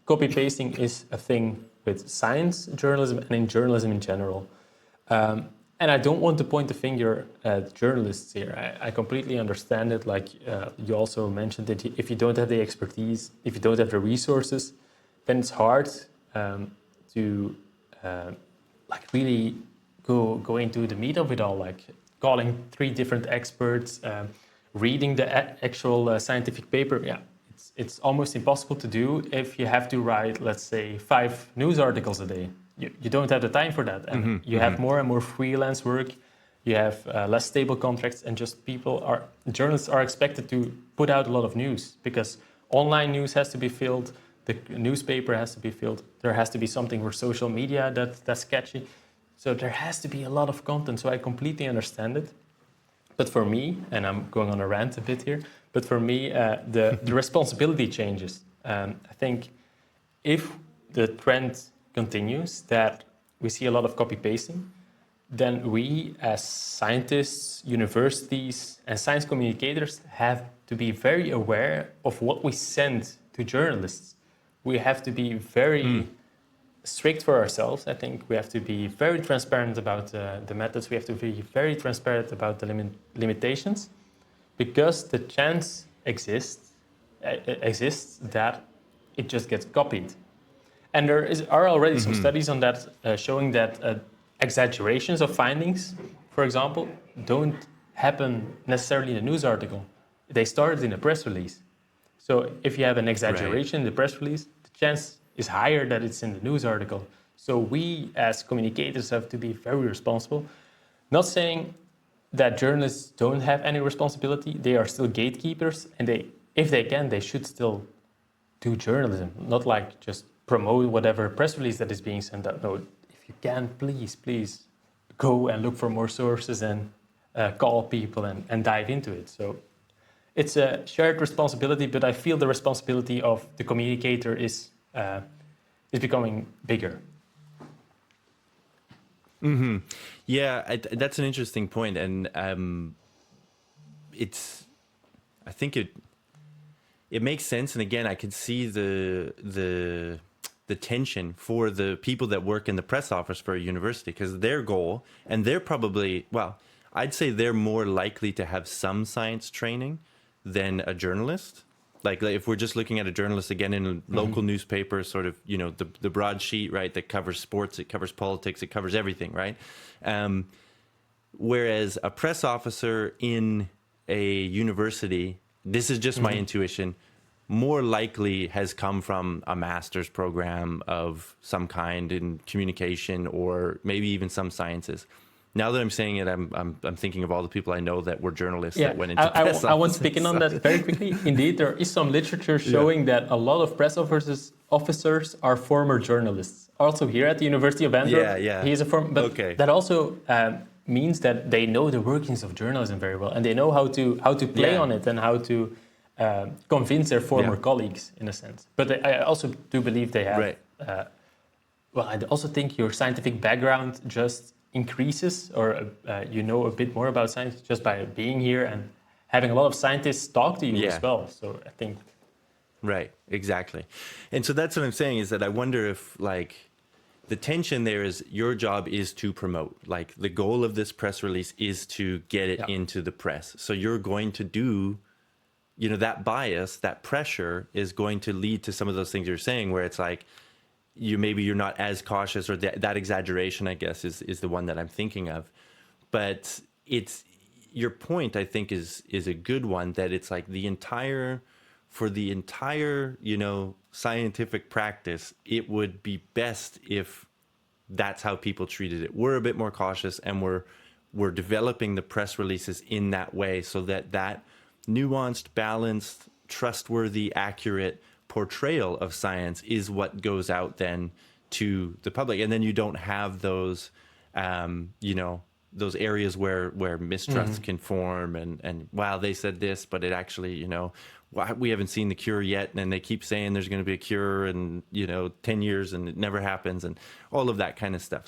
copy pasting is a thing with science journalism and in journalism in general. And I don't want to point the finger at journalists here. I completely understand it. Like you also mentioned that if you don't have the expertise, if you don't have the resources, then it's hard to like really go into the meat of it all. Like calling 3 different experts, reading the actual scientific paper. Yeah, it's almost impossible to do if you have to write, let's say, 5 news articles a day. You don't have the time for that, and you have more and more freelance work. You have less stable contracts, and just journalists are expected to put out a lot of news because online news has to be filled, the newspaper has to be filled. There has to be something for social media that's catchy. So there has to be a lot of content. So I completely understand it. But for me, and I'm going on a rant a bit here, but for me, the responsibility changes. I think if the trend continues that we see a lot of copy pasting, then we as scientists, universities, and science communicators have to be very aware of what we send to journalists. We have to be very strict for ourselves. I think we have to be very transparent about the methods. We have to be very transparent about the limitations, because the chance exists that it just gets copied. And there are already some studies on that showing that exaggerations of findings, for example, don't happen necessarily in a news article. They started in a press release. So if you have an exaggeration in the press release, the chance is higher that it's in the news article. So we as communicators have to be very responsible. Not saying that journalists don't have any responsibility. They are still gatekeepers, and if they can, they should still do journalism, not like just promote whatever press release that is being sent out. No, if you can, please go and look for more sources and call people and dive into it. So it's a shared responsibility, but I feel the responsibility of the communicator is becoming bigger. Yeah, that's an interesting point, and I think it makes sense. And again, I can see the tension for the people that work in the press office for a university, because their goal, and they're probably, well, I'd say they're more likely to have some science training than a journalist. Like if we're just looking at a journalist again in a local newspaper, sort of, the broadsheet, right, that covers sports, it covers politics, it covers everything, right? Whereas a press officer in a university, this is just my intuition, more likely has come from a master's program of some kind in communication, or maybe even some sciences. Now that I'm saying it, I'm thinking of all the people I know that were journalists that went into press I want to speak in on that very quickly. Indeed, there is some literature showing that a lot of press officers are former journalists. Also here at the University of Antwerp, he is a former, but that also means that they know the workings of journalism very well, and they know how to play on it and how to convince their former colleagues, in a sense. But I also do believe they have. I also think your scientific background just increases, or a bit more about science just by being here and having a lot of scientists talk to you as well. So I think. Right, exactly. And so that's what I'm saying, is that I wonder if, like, the tension there is your job is to promote. Like, the goal of this press release is to get it into the press. So you're going to do, that bias, that pressure is going to lead to some of those things you're saying, where it's like, you're not as cautious, or that exaggeration, I guess, is the one that I'm thinking of. But it's, your point, I think, is a good one, that it's like for the entire, scientific practice, it would be best if that's how people treated it. We're a bit more cautious, and we're developing the press releases in that way, so that nuanced, balanced, trustworthy, accurate portrayal of science is what goes out then to the public. And then you don't have those those areas where mistrusts can form, and wow, they said this, but it actually, we haven't seen the cure yet, and they keep saying there's going to be a cure in 10 years, and it never happens, and all of that kind of stuff.